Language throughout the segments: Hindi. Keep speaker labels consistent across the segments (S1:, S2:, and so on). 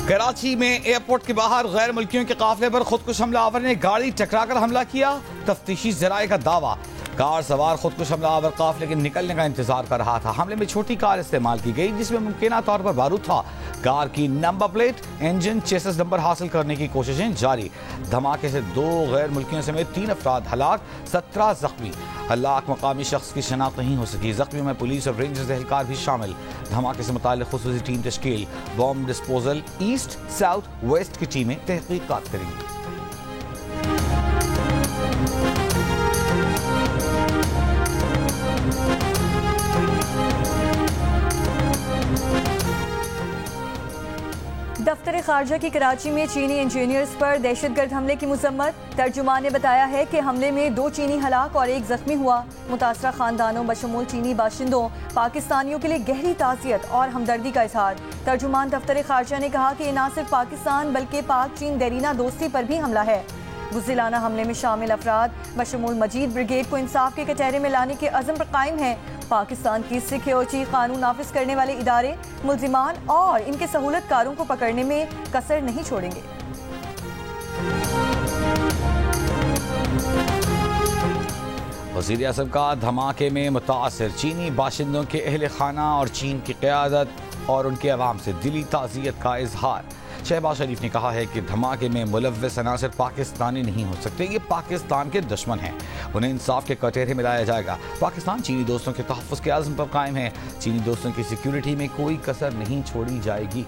S1: कराची में एयरपोर्ट के बाहर गैर मुल्कियों के काफिले पर खुदकुश हमलावर ने गाड़ी टकराकर हमला किया। तफ्तीशी जराये का दावा, कार सवार खुदकुश हमलावर काफिले के निकलने का इंतजार कर रहा था। हमले में छोटी कार इस्तेमाल की गई जिसमें मुमकिन तौर पर बारूद था। कार की number plate, engine, chassis number हासिल करने की कोशिशें जारी। धमाके से 2 गैर मुल्कियों समेत 3 अफराद हलाक, 17 जख्मी। हलाक मकामी शख्स की शनाख्त नहीं हो सकी। जख्मियों में पुलिस और रेंजर्स एहलकार भी शामिल। धमाके से मुताल्लिक खुसूसी टीम तश्कील। Bomb disposal east, south, west की टीमें तहकीकात करेंगी।
S2: दफ्तर खारजा की कराची में चीनी इंजीनियर्स पर दहशतगर्द हमले की मुजम्मत। तर्जुमान ने बताया है कि हमले में 2 चीनी हलाक और 1 जख्मी हुआ। मुतासरा खानदानों बशमूल चीनी बाशिंदों पाकिस्तानियों के लिए गहरी ताज़ियत और हमदर्दी का इजहार। तर्जुमान दफ्तर खारजा ने कहा कि ये न सिर्फ पाकिस्तान बल्कि पाक चीन देरीना दोस्ती पर भी हमला है। बुज़दिलाना हमले में शामिल अफराद बशमूल मजीद ब्रिगेड को इंसाफ के कटहरे में लाने के अज़म पर कायम है। पाकिस्तान की सिक्योरिटी कानून नाफिज करने वाले इदारे मुल्जिमान और इनके सहूलतकारों को पकड़ने में कसर नहीं छोड़ेंगे।
S1: वज़ीर आज़म का धमाके में मुतासिर चीनी बाशिंदों के अहल खाना और चीन की क़यादत और उनके अवाम से दिली ताज़ियत का इजहार। शहबाज शरीफ ने कहा है कि धमाके में मुलव्वस अनासिर पाकिस्तानी नहीं हो सकते, ये पाकिस्तान के दुश्मन हैं, उन्हें इंसाफ के कटहरे में लाया जाएगा। पाकिस्तान चीनी दोस्तों के तहफ़्फ़ुज़ के आज़म पर कायम है। चीनी दोस्तों की सिक्योरिटी में कोई कसर नहीं छोड़ी जाएगी।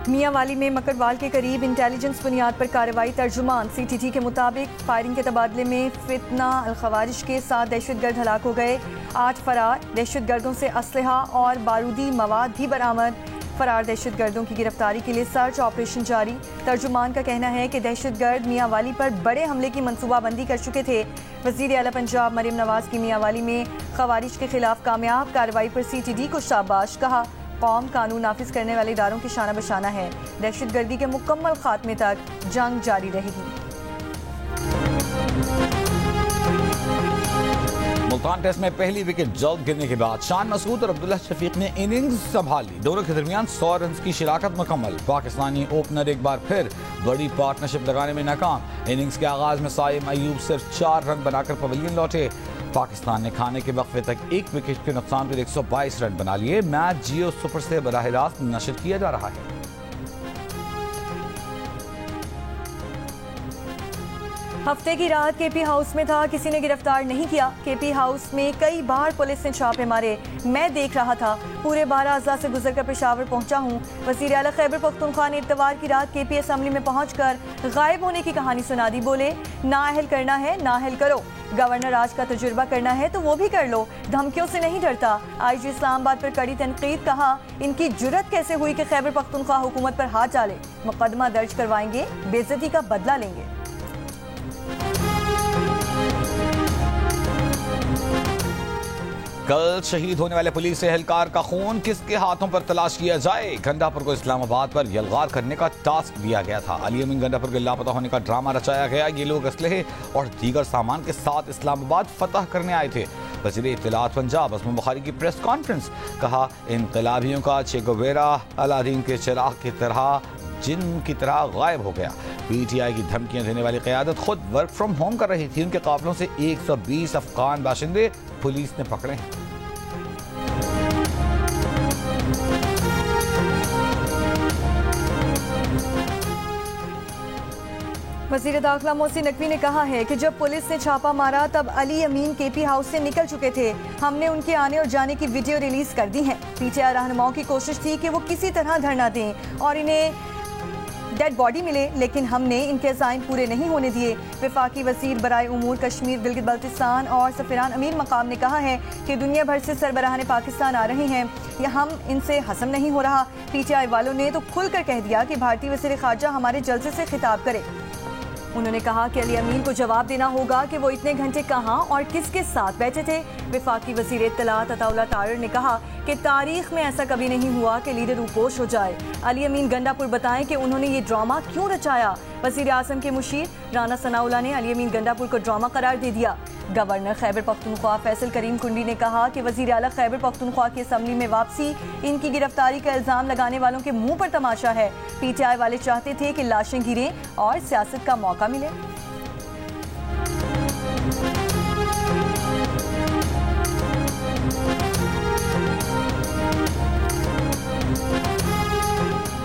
S2: मियांवाली में मकरवाल के करीब इंटेलिजेंस बुनियाद पर कार्रवाई। तर्जुमान CTT के मुताबिक फायरिंग के तबादले में फितना अल खवारिज के 7 दहशतगर्द हलाक हो गए। 8 फरार दहशतगर्दों से असलहा और बारूदी मवाद भी बरामद। फरार दहशतगर्दों की गिरफ्तारी के लिए सर्च ऑपरेशन जारी। तर्जुमान का कहना है कि दहशतगर्द मियांवाली पर बड़े हमले की मनसूबाबंदी कर चुके थे। वज़ीर आला पंजाब मरीम नवाज की मियांवाली में खवारिज के खिलाफ कामयाब कार्रवाई पर CTT को शाबाश कहा। कौम कानून नाफिज करने वाले इदारों की शाना बशाना है। दहशतगर्दी के मुकम्मल खात्मे तक जंग जारी रहेगी।
S1: मुल्तान टेस्ट में पहली विकेट जल्द गिरने के बाद शान मसूद और अब्दुल्ला शफीक ने इनिंग्स संभाली। दोनों के दरमियान 100 रन की शिराकत मुकम्मल। पाकिस्तानी ओपनर एक बार फिर बड़ी पार्टनरशिप लगाने में नाकाम। इनिंग्स के आगाज में साइम अयूब सिर्फ 4 रन बनाकर पवेलियन लौटे। पाकिस्तान ने खाने के वक्फे तक 1 विकेट के नुकसान पर 122 रन बना लिए। मैच जियो सुपर से बराह रास्त नशर किया जा रहा है।
S2: हफ्ते की रात KP हाउस में था, किसी ने गिरफ्तार नहीं किया। KP हाउस में कई बार पुलिस ने छापे मारे, मैं देख रहा था। पूरे 12 अज़ला से गुजरकर पेशावर पहुंचा हूं। वज़ीर आला खैबर पख्तूनख्वा ने इतवार की रात KP असम्बली में पहुंचकर गायब होने की कहानी सुना दी। बोले, नाअहल करना है नाअहल करो, गवर्नर राज का तजुर्बा करना है तो वो भी कर लो, धमकियों से नहीं डरता। IG इस्लामाबाद पर कड़ी तनकीद, कहा इनकी जुर्रत कैसे हुई कि खैबर पख्तूनख्वा हुकूमत पर हाथ डाले। मुकदमा दर्ज करवाएंगे, बेइज्जती का बदला लेंगे।
S1: कल शहीद होने वाले पुलिस एहलकार का खून किसके हाथों पर तलाश किया जाए। गंडापुर को इस्लामाबाद पर यलगार करने का टास्क दिया गया था। अली अमीन गंडापुर के लापता होने का ड्रामा रचाया गया। ये लोग असलहे और दीगर सामान के साथ इस्लामाबाद फतह करने आए थे। वज़ीर इत्तलात पंजाब असमा बुखारी की प्रेस कॉन्फ्रेंस, कहा इनकलाबियों का चे गुवेरा अलादीन के चिराग की तरह जिन की तरह गायब हो गया। PTI की धमकियां देने वाली क़यादत खुद वर्क फ्रॉम होम कर रही थी। उनके काफिलों से 120 अफगान बाशिंदे पुलिस ने पकड़े हैं।
S2: वज़ीर दाखिला मोहसिन नकवी ने कहा है कि जब पुलिस ने छापा मारा तब अली अमीन KP हाउस से निकल चुके थे। हमने उनके आने और जाने की वीडियो रिलीज कर दी है। PTI रहनुमाओं की कोशिश थी कि वो किसी तरह धरना दें और इन्हें डेड बॉडी मिले, लेकिन हमने इनके अज़ाइम पूरे नहीं होने दिए। वफाकी वज़ीर बराए उमूर कश्मीर गिलगित बल्तिस्तान और सफ़ीरान अमीर मकाम ने कहा है कि दुनिया भर से सरबराहान पाकिस्तान आ रहे हैं, या हम इनसे हज़म नहीं हो रहा। PTI वालों ने तो खुलकर कह दिया कि भारतीय वज़ीर ख़ारजा हमारे जलसे से खिताब करे। उन्होंने कहा कि अली अमीन को जवाब देना होगा कि वो इतने घंटे कहां और किसके साथ बैठे थे। वफाकी वज़ीर इत्तलात अताउल्लाह तारिर ने कहा कि तारीख में ऐसा कभी नहीं हुआ कि लीडर रूपोश हो जाए। अली अमीन गंडापुर बताएं कि उन्होंने ये ड्रामा क्यों रचाया। वज़ीर आज़म के मुशीर राना सनाउल्लाह ने अली अमीन गंडापुर को ड्रामा करार दे दिया। गवर्नर खैबर पख्तूनख्वा फैसल करीम कुंडी ने कहा कि वज़ीर आला खैबर पख्तूनख्वा की असम्बली में वापसी इनकी गिरफ्तारी का इल्ज़ाम लगाने वालों के मुंह पर तमाशा है। PTI वाले चाहते थे कि लाशें गिरें और सियासत का मौका मिले।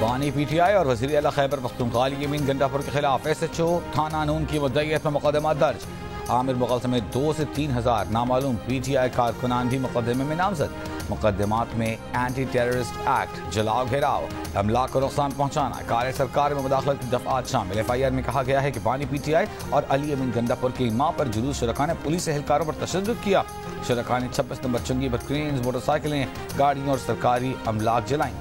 S1: बानी PTI और वज़ीर आला खैबर पख्तूनख्वा अली अमीन गंडापुर के खिलाफ SHO थाना नून की मुद्दईयत में मुकदमा दर्ज। आमिर मुगल समेत 2 से 3 हजार नामालूम PTI कारकुनान भी मुकदमे में नामजद। मुकदमात में एंटी टेररिस्ट एक्ट, जलाओ घेराव, अमलाक को नुकसान पहुँचाना, कार्य सरकार में मुदाखलत की दफात शामिल। FIR में कहा गया है कि बानी PTI और अली अमीन गंडापुर के इमाम पर जुलूस शुरका ने पुलिस एहलकारों पर तशद्दुद किया। शुरका ने 26 नंबर चुंगी पर क्रेन्स, मोटरसाइकिलें, गाड़ियों और सरकारी अमलाक जलाई।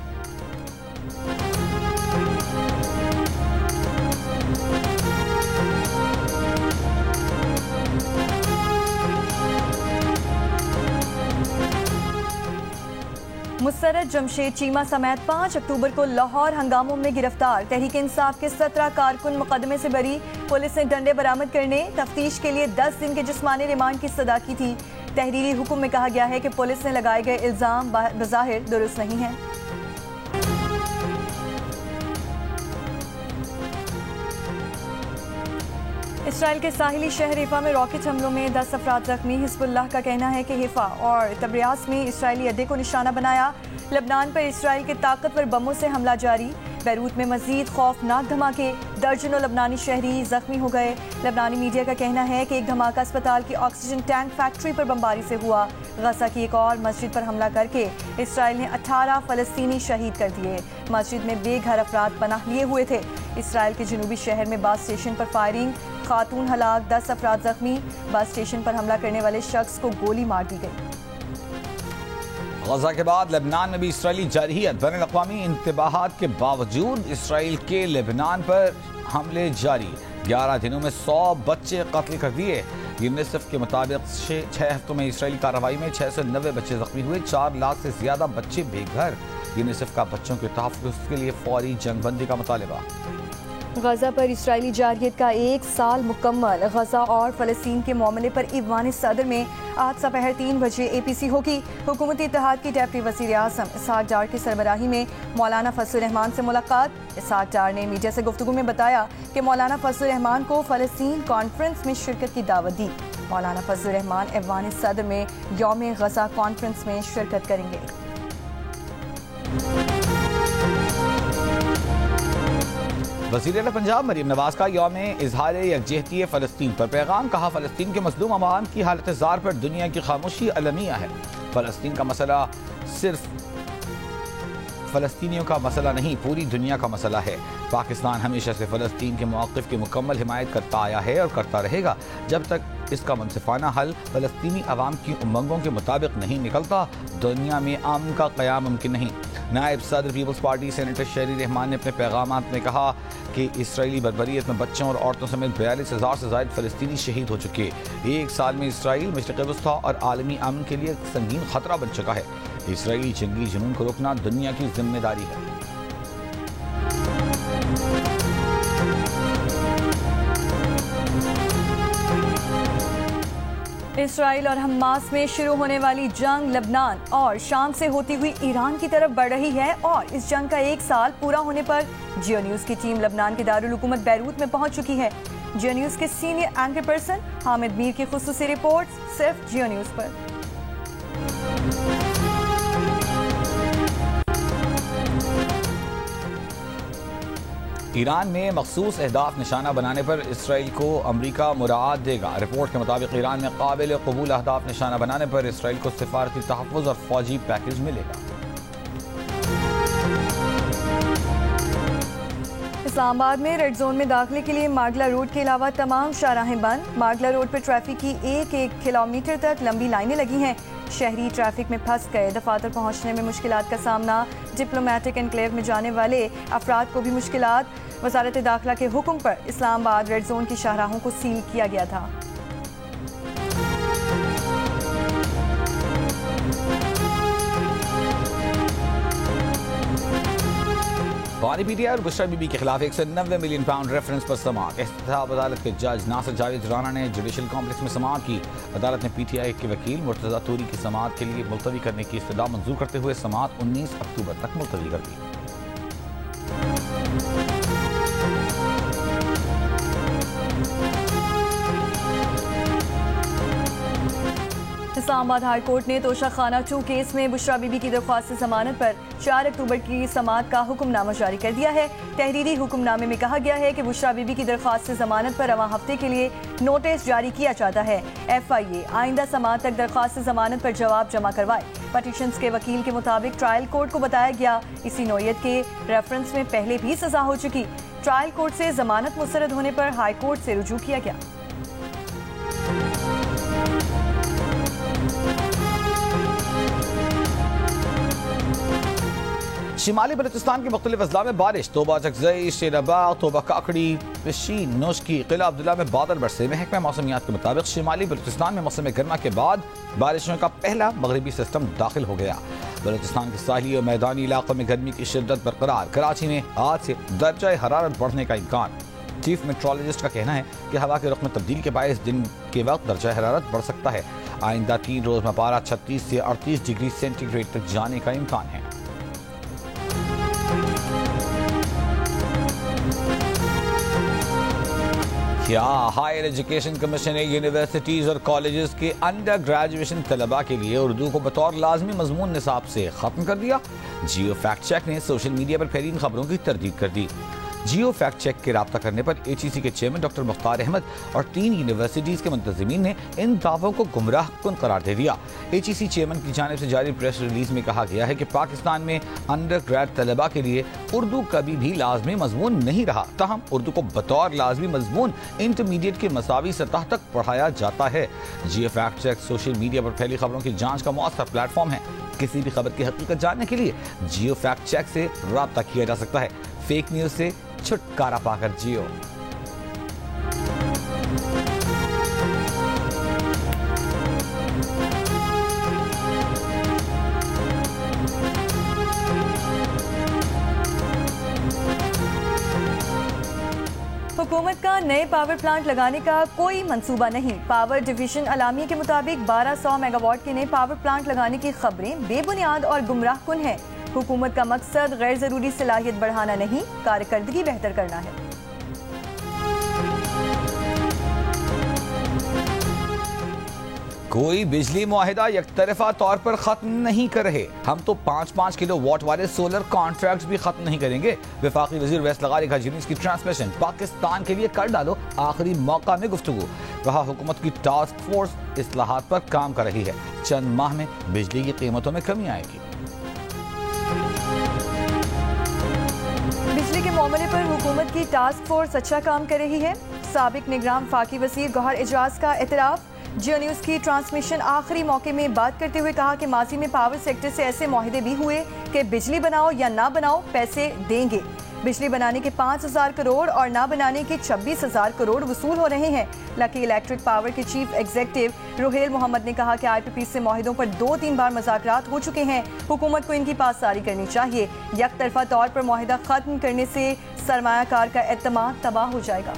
S2: मुसर्रत जमशेद चीमा समेत 5 अक्टूबर को लाहौर हंगामों में गिरफ्तार तहरीक इंसाफ के 17 कारकुन मुकदमे से बरी। पुलिस ने डंडे बरामद करने, तफ्तीश के लिए 10 दिन के जिस्मानी रिमांड की सदा की थी। तहरीरी हुक्म में कहा गया है कि पुलिस ने लगाए गए इल्जाम बज़ाहिर दुरुस्त नहीं है। इसराइल के साहिली शहर हिफा में रॉकेट हमलों में 10 अफराद जख्मी। हिज़्बुल्लाह का कहना है कि हिफा और तब्रियास में इसराइली अड्डे को निशाना बनाया। लबनान पर इसराइल के ताकतवर बमों से हमला जारी। बैरूत में मजीद खौफनाक धमाके, दर्जनों लबनानी शहरी जख्मी हो गए। लबनानी मीडिया का कहना है कि एक धमाका अस्पताल की ऑक्सीजन टैंक फैक्ट्री पर बमबारी से हुआ। गजा की एक और मस्जिद पर हमला करके इसराइल ने 18 फ़लस्तीनी शहीद कर दिए। मस्जिद में बेघर अफराद पनाह लिए हुए थे। इसराइल के जनूबी शहर में बस स्टेशन पर फायरिंग, खातून हलाक, 10 अफराद जख्मी। बस स्टेशन पर हमला करने वाले शख्स को गोली मार दी गई।
S1: गजा के बाद लेबनान में भी इसराइली जारहियत। बैनुल अक़वामी इंतबाहात के बावजूद इसराइल के लेबनान पर हमले जारी। 11 दिनों में 100 बच्चे कत्ल कर दिए। यूनिसेफ के मुताबिक 6 हफ्तों में इसराइली कार्रवाई में 690 बच्चे जख्मी हुए। 4 लाख से ज्यादा बच्चे बेघर। यूनिसेफ का बच्चों के तहफ़्फ़ुज़ के लिए फौरी जंगबंदी का मुतालबा।
S2: गजा पर इसराइली जारहियत का 1 साल मुकम्मल। गजा और फ़लस्तीन के मामले पर ईवान सदर में आज दोपहर 3 बजे APC होगी। हुकूमती इत्तेहाद की डेप्टी वज़ीर आज़म इसहाक डार की सरबराही में मौलाना फजलुर रहमान से मुलाकात। इसहाक डार ने मीडिया से गुफ्तगू में बताया कि मौलाना फजलुर रहमान को फ़लस्तीन कॉन्फ्रेंस में शिरकत की दावत दी। मौलाना फजलुर रहमान ईवान सदर में यौम गजा कॉन्फ्रेंस में शिरकत करेंगे।
S1: वज़ीर आला पंजाब मरीम नवाज का यौम इजहार यकजहती फ़लस्तीन पर पैगाम। कहा, फ़लस्तीन के मज़लूम अवाम की हालत ज़ार पर दुनिया की खामोशी अलमिया है। फ़लस्तीन का मसला सिर्फ फ़लस्तीनियों का मसला नहीं, पूरी दुनिया का मसला है। पाकिस्तान हमेशा से फ़लस्तीन के मौक़िफ़ की मुकम्मल हिमायत करता आया है और करता रहेगा। जब तक इसका मुनसिफ़ाना हल फ़लस्तीनी अवाम की उमंगों के मुताबिक नहीं निकलता, दुनिया में अमन का क़याम मुमकिन नहीं। नायब सदर पीपल्स पार्टी सेनेटर शहरी रहमान ने अपने पैगामात में कहा कि इसराइली बर्बरियत में बच्चों और औरतों समेत 42,000 से ज़ायद फ़लस्तीनी शहीद हो चुके। 1 साल में इसराइल मशरिक़ वस्ता और आलमी अमन के लिए संगीन ख़तरा बन चुका है। इसराइली जंगी जुनून को रोकना दुनिया की जिम्मेदारी है।
S2: इसराइल और हमास में शुरू होने वाली जंग लबनान और शाम से होती हुई ईरान की तरफ बढ़ रही है और इस जंग का 1 साल पूरा होने पर जियो न्यूज़ की टीम लबनान के दारुल हुकूमत बैरूत में पहुंच चुकी है। जियो न्यूज़ के senior anchor person Hamid Mir की खुसूसी रिपोर्ट सिर्फ जियो न्यूज़ पर।
S1: ईरान में मखसूस अहदाफ निशाना बनाने पर इसराइल को अमरीका मुराद देगा। रिपोर्ट के मुताबिक ईरान में काबिल कबूल अहदाफ निशाना बनाने पर इसराइल को सिफारती तहफ़्फ़ुज़ और फौजी पैकेज मिलेगा।
S2: इस्लामाबाद में रेड जोन में दाखिले के लिए मागला रोड के अलावा तमाम शाहराहें बंद। मागला रोड पर ट्रैफिक की 1-1 किलोमीटर तक लंबी लाइनें लगी हैं। शहरी ट्रैफिक में फंस गए। दफातर पहुंचने में मुश्किलात का सामना। डिप्लोमेटिक एनक्लेव में जाने वाले अफराद को भी मुश्किलात। वजारत दाखिला के हुक्म पर इस्लामाबाद रेड जोन की शाहराहों को सील किया गया था।
S1: बानी पीटीआई और बुशरा बीबी के खिलाफ 190 मिलियन पाउंड रेफरेंस पर समाअत। इख्तिताब अदालत के जज नासिर जावेद राना ने जुडिशल कॉम्प्लेक्स में समाअत की। अदालत ने पीटीआई के वकील मुर्तजा तूरी की समाअत के लिए मुलतवी करने की इस्तदा मंजूर करते हुए समाअत 19 अक्टूबर तक मुलतवी कर दी।
S2: इस्लामाबाद हाई कोर्ट ने तोशा खाना 2 केस में बुशरा बीबी की दरख्वास्त जमानत पर 4 अक्टूबर की समाअत का हुक्मनामा जारी कर दिया है। तहरीरी हुक्मनामे में कहा गया है कि बुशरा बीबी की दरख्वास्त जमानत पर रवां हफ्ते के लिए नोटिस जारी किया जाता है। FIA आइंदा समाअत तक दरख्वास्त जमानत पर जवाब जमा करवाए। पटिशंस के वकील के मुताबिक ट्रायल कोर्ट को बताया गया इसी नौयत के रेफरेंस में पहले भी सजा हो चुकी। ट्रायल कोर्ट से जमानत मुस्तरद होने पर हाई कोर्ट से रुजू किया गया।
S1: शिमाली बलूचिस्तान के मुख्तलिफ अजला में बारिश। तोबा चकजई, शेराबाग, तोबा काकड़ी, पिशीन, नोशकी, किला अब्दुल्ला में बादल बरसे। महकमा मौसमियात के मुताबिक शिमाली बलूचिस्तान में मौसम गर्मा के बाद बारिशों का पहला मगरबी सिस्टम दाखिल हो गया। बलूचिस्तान के साहिली और मैदानी इलाकों में गर्मी की शिद्दत बरकरार। कराची में आज से दर्जा हरारत बढ़ने का इम्कान। चीफ मेट्रोलॉजिस्ट का कहना है कि हवा के रुख में तब्दीली के बायस दिन के वक्त दर्जा हरारत बढ़ सकता है। आइंदा 3 रोज में पारा 36 से 38 डिग्री सेंटीग्रेड तक जाने का इम्कान है। क्या हायर एजुकेशन कमीशन ने यूनिवर्सिटीज और कॉलेजेस के अंडर ग्रेजुएशन तलबा के लिए उर्दू को बतौर लाजमी मजमून निसाब से खत्म कर दिया। जियो फैक्ट चेक ने सोशल मीडिया पर फैली इन खबरों की तरदीद कर दी। जियो फैक्ट चेक के राब्ता करने पर HEC के चेयरमैन डॉक्टर मुख्तार अहमद और 3 यूनिवर्सिटीज के मुंतजिमीन ने इन दावों को गुमराह कुन करार दे दिया। HEC चेयरमैन की जानिब से जारी प्रेस रिलीज में कहा गया है कि पाकिस्तान में अंडर ग्रेड तलबा के लिए उर्दू कभी भी लाजमी मजमून नहीं रहा, ताहम उर्दू को बतौर लाजमी मजमून इंटरमीडिएट के मसावी सतह तक पढ़ाया जाता है। जियो फैक्ट चेक सोशल मीडिया पर फैली खबरों की जाँच का मौसर प्लेटफॉर्म है। किसी भी खबर की हकीकत जानने के लिए जियो फैक्ट चेक से राब्ता किया जा सकता है। फेक न्यूज से छुटकारा पाकर जियो।
S2: हुकूमत का नए पावर प्लांट लगाने का कोई मंसूबा नहीं। पावर डिवीजन अलामी के मुताबिक 1200 मेगावाट के नए पावर प्लांट लगाने की खबरें बेबुनियाद और गुमराह कुन है। हुकूमत का मकसद गैर जरूरी सलाहियत बढ़ाना नहीं, कारकर्दगी बेहतर करना है।
S1: कोई बिजली मुआहिदा यकतरफा तौर पर खत्म नहीं कर रहे। हम तो 5-5 किलोवाट वाले सोलर कॉन्ट्रैक्ट भी खत्म नहीं करेंगे। वफाकी वजीर वैस लगारी का यूनिट्स की ट्रांसमिशन पाकिस्तान के लिए कर डालो, आखिरी मौका में गुफ्तगू। कहा हुकूमत की टास्क फोर्स इस्लाहात पर काम कर रही है। चंद माह में बिजली की कीमतों में कमी आएगी।
S2: बिजली के मामले पर हुकूमत की टास्क फोर्स अच्छा काम कर रही है। साबिक निगरान फाकी वजीर गौहर एजाज का एतराफ। जियो न्यूज़ की ट्रांसमिशन आखिरी मौके में बात करते हुए कहा कि माजी में पावर सेक्टर से ऐसे मुआहिदे भी हुए कि बिजली बनाओ या ना बनाओ पैसे देंगे। बिजली बनाने के 5000 करोड़ और ना बनाने के 26,000 करोड़ वसूल हो रहे हैं। लकी इलेक्ट्रिक पावर के चीफ एग्जीक्यूटिव रुहेल मोहम्मद ने कहा कि IPP से मुआहिदों पर 2-3 बार मुज़ाकरात हो चुके हैं। हुकूमत को इनकी पासदारी करनी चाहिए। यकतरफा तौर पर मुआहिदा खत्म करने से सरमायाकार का एतमाद तबाह हो जाएगा।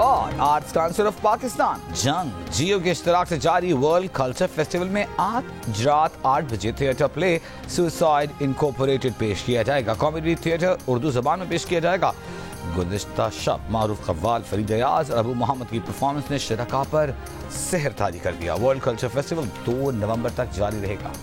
S1: और आर्ट्स काउंसिल ऑफ पाकिस्तान जंग जियो के इश्तराक से जारी वर्ल्ड कल्चर फेस्टिवल में आज रात 8 बजे थिएटर प्ले सुसाइड इनकॉर्पोरेटेड पेश किया जाएगा। कॉमेडी थिएटर उर्दू जबान में पेश किया जाएगा। गुज़िश्ता शब मारूफ कव्वाल, फरीद अयाज और अबू मोहम्मद की परफॉर्मेंस ने शरका पर सहर तारी कर दिया। वर्ल्ड कल्चर फेस्टिवल 2 नवंबर तक जारी रहेगा।